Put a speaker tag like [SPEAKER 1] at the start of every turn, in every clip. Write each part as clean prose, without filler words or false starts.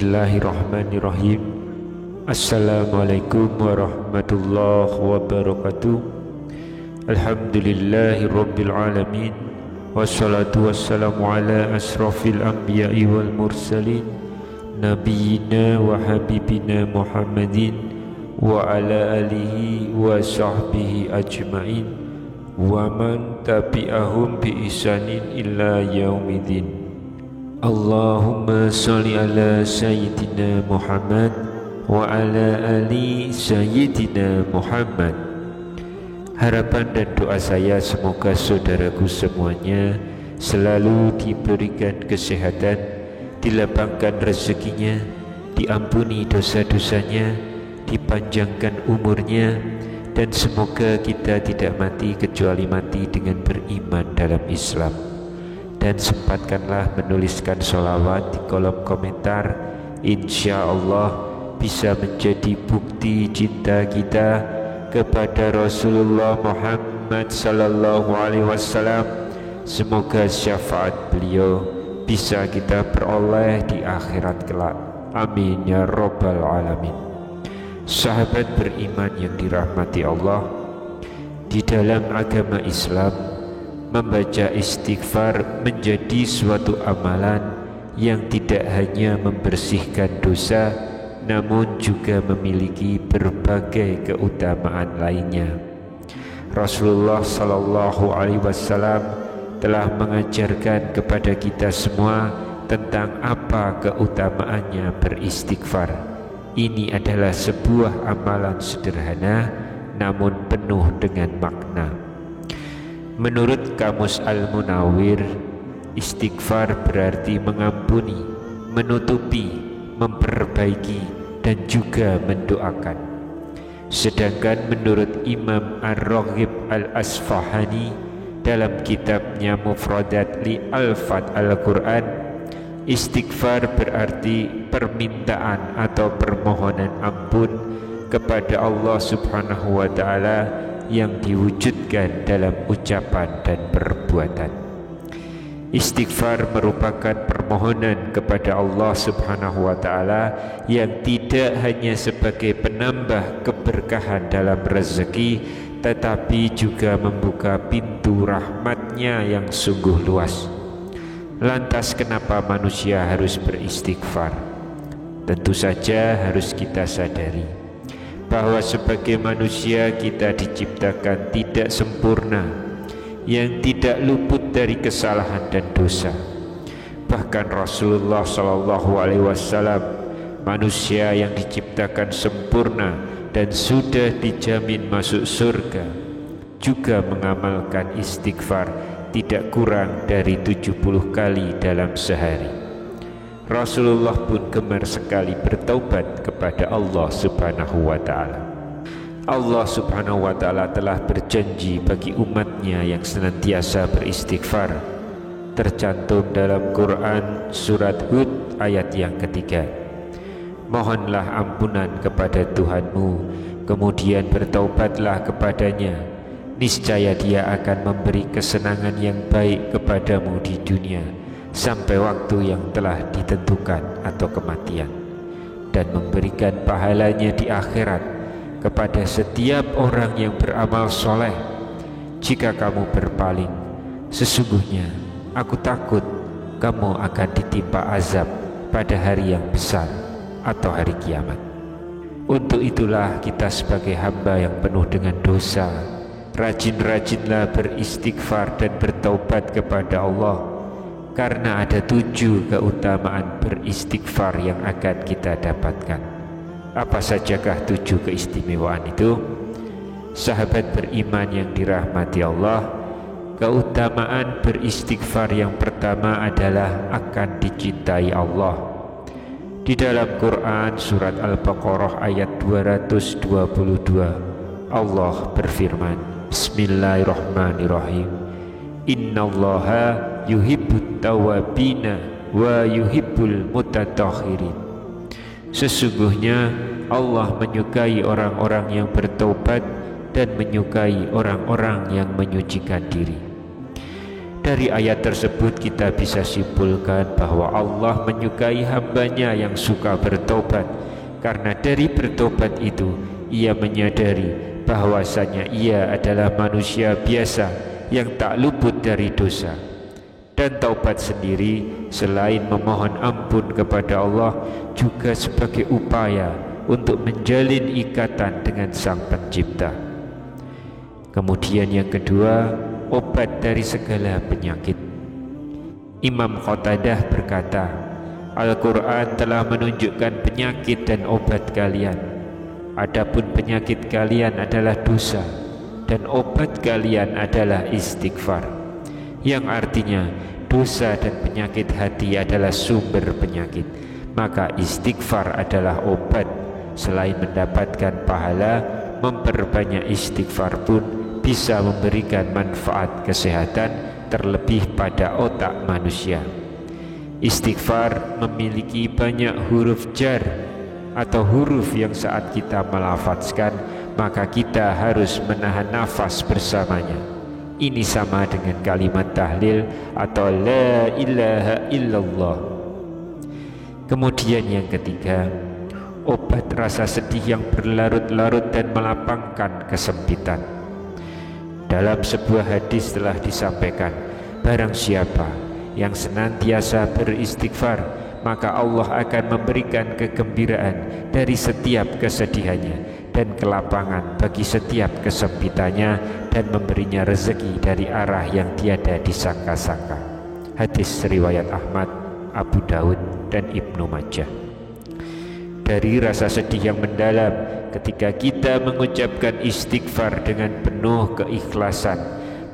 [SPEAKER 1] Bismillahirrahmanirrahim. Assalamualaikum warahmatullahi wabarakatuh. Alhamdulillahirabbil alamin. Wassalatu wassalamu ala asrafil anbiya'i wal mursalin nabiyyina wa habibina Muhammadin wa ala alihi wa sahbihi ajma'in wa man tabi'ahum bi ihsanin illa yaumiddin. Allahumma sholli ala sayyidina Muhammad wa ala ali sayyidina Muhammad. Harapan dan doa saya semoga saudaraku semuanya selalu diberikan kesehatan, dilapangkan rezekinya, diampuni dosa-dosanya, dipanjangkan umurnya, dan semoga kita tidak mati kecuali mati dengan beriman dalam Islam. Dan sempatkanlah menuliskan sholawat di kolom komentar. Insya Allah bisa menjadi bukti cinta kita kepada Rasulullah Muhammad sallallahu alaihi wasallam. Semoga syafaat beliau bisa kita peroleh di akhirat kelak. Amin ya rabbal alamin. Sahabat beriman yang dirahmati Allah, di dalam agama Islam membaca istighfar menjadi suatu amalan yang tidak hanya membersihkan dosa, namun juga memiliki berbagai keutamaan lainnya. Rasulullah sallallahu alaihi wasallam telah mengajarkan kepada kita semua tentang apa keutamaannya beristighfar. Ini adalah sebuah amalan sederhana namun penuh dengan makna. Menurut Kamus Al-Munawwir, istighfar berarti mengampuni, menutupi, memperbaiki, dan juga mendoakan. Sedangkan menurut Imam Ar-Raghib Al-Asfahani dalam kitabnya Mufradat li Alfat Al-Quran, istighfar berarti permintaan atau permohonan ampun kepada Allah Subhanahu wa Ta'ala yang diwujudkan dalam ucapan dan perbuatan. Istighfar merupakan permohonan kepada Allah Subhanahu wa Ta'ala yang tidak hanya sebagai penambah keberkahan dalam rezeki, tetapi juga membuka pintu rahmatnya yang sungguh luas. Lantas kenapa manusia harus beristighfar? Tentu saja harus kita sadari bahwa sebagai manusia kita diciptakan tidak sempurna, yang tidak luput dari kesalahan dan dosa. Bahkan Rasulullah sallallahu alaihi wasallam, manusia yang diciptakan sempurna dan sudah dijamin masuk surga, juga mengamalkan istighfar tidak kurang dari 70 kali dalam sehari. Rasulullah pun gemar sekali bertaubat kepada Allah Subhanahu wa Ta'ala. Allah Subhanahu wa Ta'ala telah berjanji bagi umatnya yang senantiasa beristighfar. Tercantum dalam Quran surat Hud ayat yang ketiga. Mohonlah ampunan kepada Tuhanmu, kemudian bertaubatlah kepadanya. Niscaya Dia akan memberi kesenangan yang baik kepadamu di dunia sampai waktu yang telah ditentukan atau kematian, dan memberikan pahalanya di akhirat kepada setiap orang yang beramal soleh. Jika kamu berpaling, sesungguhnya aku takut kamu akan ditimpa azab pada hari yang besar atau hari kiamat. Untuk itulah kita sebagai hamba yang penuh dengan dosa, rajin-rajinlah beristighfar dan bertaubat kepada Allah, karena ada 7 keutamaan beristighfar yang akan kita dapatkan. Apa sajakah 7 keistimewaan itu? Sahabat beriman yang dirahmati Allah, keutamaan beristighfar yang pertama adalah akan dicintai Allah. Di dalam Quran surat Al-Baqarah ayat 222, Allah berfirman, Bismillahirrahmanirrahim, Innallaha yuhibbut tawabina wa yuhibbul mutatahhirin. Sesungguhnya Allah menyukai orang-orang yang bertaubat dan menyukai orang-orang yang menyucikan diri. Dari ayat tersebut kita bisa simpulkan bahwa Allah menyukai hambanya yang suka bertobat, karena dari bertobat itu ia menyadari bahwasanya ia adalah manusia biasa yang tak luput dari dosa. Dan taubat sendiri selain memohon ampun kepada Allah juga sebagai upaya untuk menjalin ikatan dengan Sang Pencipta. Kemudian yang kedua, obat dari segala penyakit. Imam Qatadah berkata, Al-Quran telah menunjukkan penyakit dan obat kalian. Adapun penyakit kalian adalah dosa, dan obat kalian adalah istighfar. Yang artinya dosa dan penyakit hati adalah sumber penyakit, maka istighfar adalah obat. Selain mendapatkan pahala, memperbanyak istighfar pun bisa memberikan manfaat kesehatan, terlebih pada otak manusia. Istighfar memiliki banyak huruf jar atau huruf yang saat kita melafazkan maka kita harus menahan nafas bersamanya. Ini sama dengan kalimat tahlil atau la ilaha illallah. Kemudian yang ketiga, obat rasa sedih yang berlarut-larut dan melapangkan kesempitan. Dalam sebuah hadis telah disampaikan, barang siapa yang senantiasa beristighfar, maka Allah akan memberikan kegembiraan dari setiap kesedihannya dan kelapangan bagi setiap kesempitannya, dan memberinya rezeki dari arah yang tiada disangka-sangka. Hadis riwayat Ahmad, Abu Daud, dan Ibnu Majah. Dari rasa sedih yang mendalam, ketika kita mengucapkan istighfar dengan penuh keikhlasan,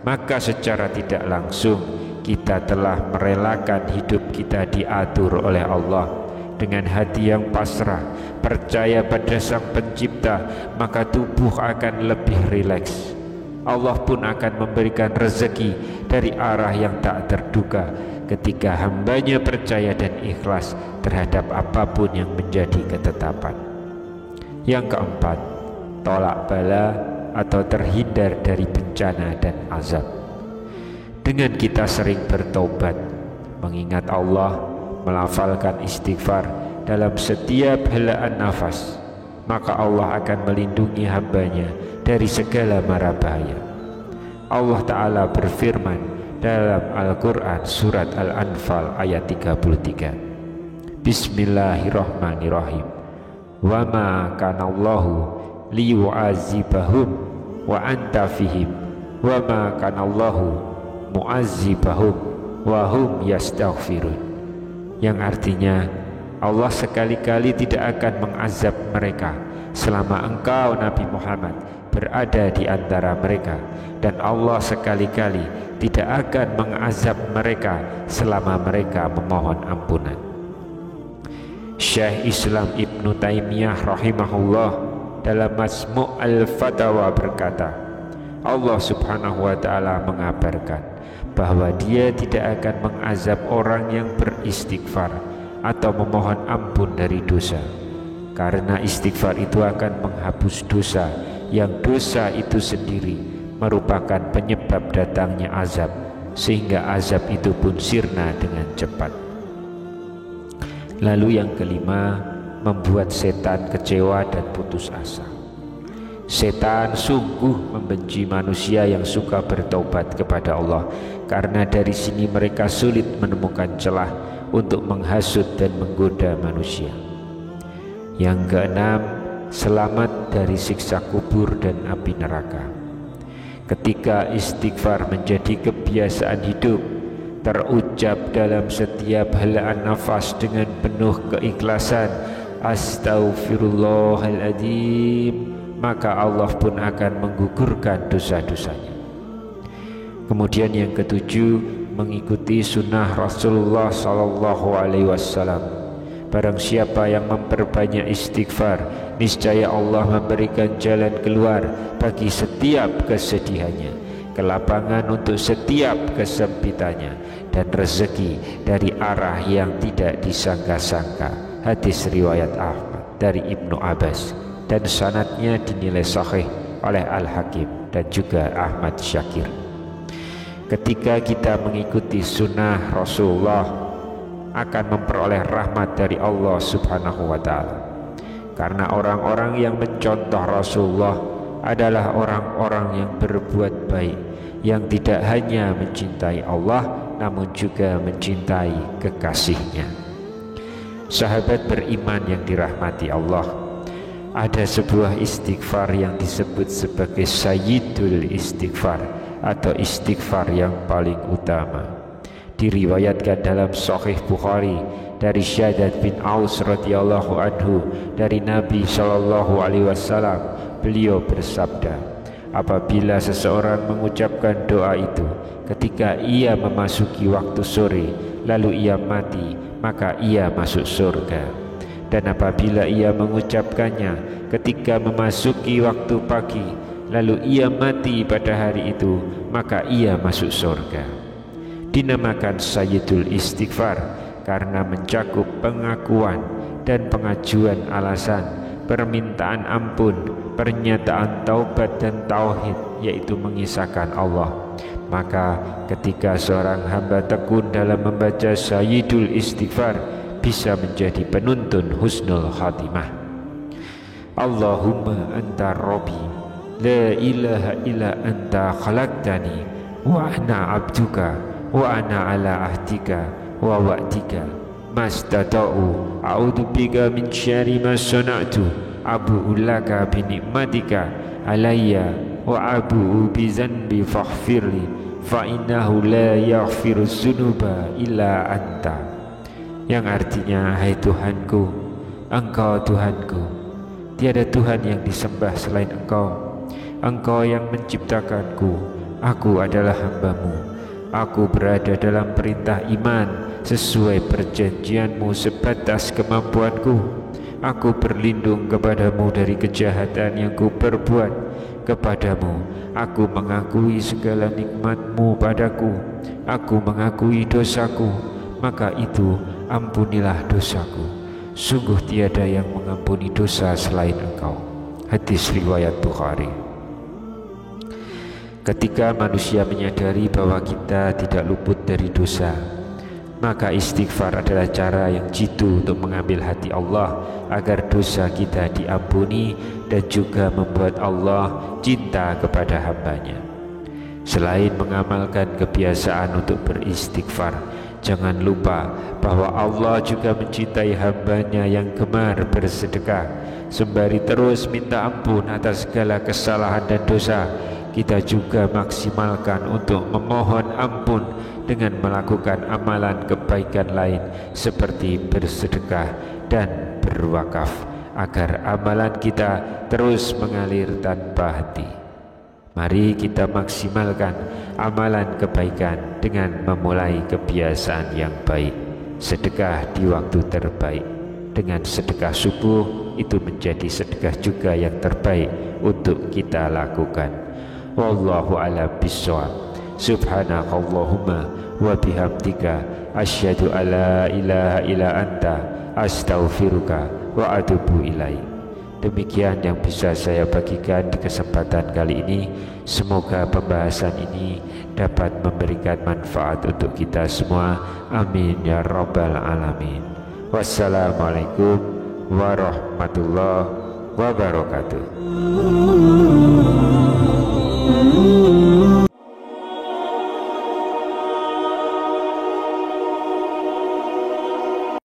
[SPEAKER 1] maka secara tidak langsung kita telah merelakan hidup kita diatur oleh Allah. Dengan hati yang pasrah, percaya pada Sang Pencipta, maka tubuh akan lebih rileks. Allah pun akan memberikan rezeki dari arah yang tak terduga ketika hambanya percaya dan ikhlas terhadap apapun yang menjadi ketetapan. Yang keempat, tolak bala atau terhindar dari bencana dan azab. Dengan kita sering bertobat, mengingat Allah, melafalkan istighfar dalam setiap helaan nafas, maka Allah akan melindungi hambanya dari segala mara bahaya. Allah Ta'ala berfirman dalam Al-Quran surat Al-Anfal ayat 33, Bismillahirrahmanirrahim. Wa ma kanallahu liyu'azibahum wa anta fihim wa ma kanallahu mu'azibahum wa hum yastaghfirun. Yang artinya, Allah sekali-kali tidak akan mengazab mereka selama engkau Nabi Muhammad berada di antara mereka, dan Allah sekali-kali tidak akan mengazab mereka selama mereka memohon ampunan. Syekh Islam Ibnu Taimiyah rahimahullah dalam Majmu' al-Fatawa berkata, Allah Subhanahu wa ta'ala mengabarkan bahwa Dia tidak akan mengazab orang yang beristighfar atau memohon ampun dari dosa, karena istighfar itu akan menghapus dosa, yang dosa itu sendiri merupakan penyebab datangnya azab, sehingga azab itu pun sirna dengan cepat. Lalu yang kelima, membuat setan kecewa dan putus asa. Setan sungguh membenci manusia yang suka bertaubat kepada Allah, karena dari sini mereka sulit menemukan celah untuk menghasut dan menggoda manusia. Yang keenam, selamat dari siksa kubur dan api neraka. Ketika istighfar menjadi kebiasaan hidup, terucap dalam setiap helaan nafas dengan penuh keikhlasan, Astaghfirullahaladzim, maka Allah pun akan menggugurkan dosa-dosanya. Kemudian yang ketujuh, mengikuti sunnah Rasulullah SAW. Barang siapa yang memperbanyak istighfar, niscaya Allah memberikan jalan keluar bagi setiap kesedihannya, kelapangan untuk setiap kesempitannya, dan rezeki dari arah yang tidak disangka-sangka. Hadis riwayat Ahmad dari Ibnu Abbas, dan sanadnya dinilai sahih oleh Al-Hakim dan juga Ahmad Syakir. Ketika kita mengikuti sunnah Rasulullah akan memperoleh rahmat dari Allah Subhanahu wa ta'ala. Karena orang-orang yang mencontoh Rasulullah adalah orang-orang yang berbuat baik, yang tidak hanya mencintai Allah namun juga mencintai kekasihnya. Sahabat beriman yang dirahmati Allah, ada sebuah istighfar yang disebut sebagai Sayyidul Istighfar atau istighfar yang paling utama. Diriwayatkan dalam Sahih Bukhari dari Syaddad bin Aus radhiyallahu anhu dari Nabi sallallahu alaihi wasallam, beliau bersabda, apabila seseorang mengucapkan doa itu ketika ia memasuki waktu sore lalu ia mati, maka ia masuk surga. Dan apabila ia mengucapkannya ketika memasuki waktu pagi lalu ia mati pada hari itu, maka ia masuk surga. Dinamakan Sayyidul Istighfar karena mencakup pengakuan dan pengajuan alasan, permintaan ampun, pernyataan taubat dan tauhid, yaitu mengisahkan Allah. Maka ketika seorang hamba tekun dalam membaca Sayyidul Istighfar, bisa menjadi penuntun husnul khatimah. Allahumma anta rabbi la ilaha illa anta khalaqtani wa ana abduka wa ana ala ahdika wa wa'dika mastata'u a'udzu bika min syarri ma sana'tu abu'u laka bi ni'matika alayya wa abu'u bi zanbi faghfirli fa innahu la yaghfiru dzunuba illa anta. Yang artinya, hai Tuhanku, Engkau Tuhanku, tiada Tuhan yang disembah selain Engkau. Engkau yang menciptakanku, aku adalah hamba-Mu. Aku berada dalam perintah iman sesuai perjanjian-Mu sebatas kemampuanku. Aku berlindung kepadamu dari kejahatan yang ku perbuat kepadamu. Aku mengakui segala nikmat-Mu padaku. Aku mengakui dosaku, maka itu ampunilah dosaku. Sungguh tiada yang mengampuni dosa selain Engkau. Hadis riwayat Bukhari. Ketika manusia menyadari bahwa kita tidak luput dari dosa, maka istighfar adalah cara yang jitu untuk mengambil hati Allah agar dosa kita diampuni dan juga membuat Allah cinta kepada hambanya. Selain mengamalkan kebiasaan untuk beristighfar, jangan lupa bahwa Allah juga mencintai hambanya yang gemar bersedekah. Sembari terus minta ampun atas segala kesalahan dan dosa, kita juga maksimalkan untuk memohon ampun dengan melakukan amalan kebaikan lain seperti bersedekah dan berwakaf, agar amalan kita terus mengalir tanpa henti. Mari kita maksimalkan amalan kebaikan dengan memulai kebiasaan yang baik. Sedekah di waktu terbaik. Dengan sedekah subuh itu menjadi sedekah juga yang terbaik untuk kita lakukan. Wallahu a'lam bishawab. Subhanakallahumma wa bihamdika asyhadu alla ilaha illa anta astaghfiruka wa atubu ilaik. Demikian yang bisa saya bagikan di kesempatan kali ini. Semoga pembahasan ini dapat memberikan manfaat untuk kita semua. Amin ya rabbal alamin. Wassalamualaikum warahmatullahi wabarakatuh.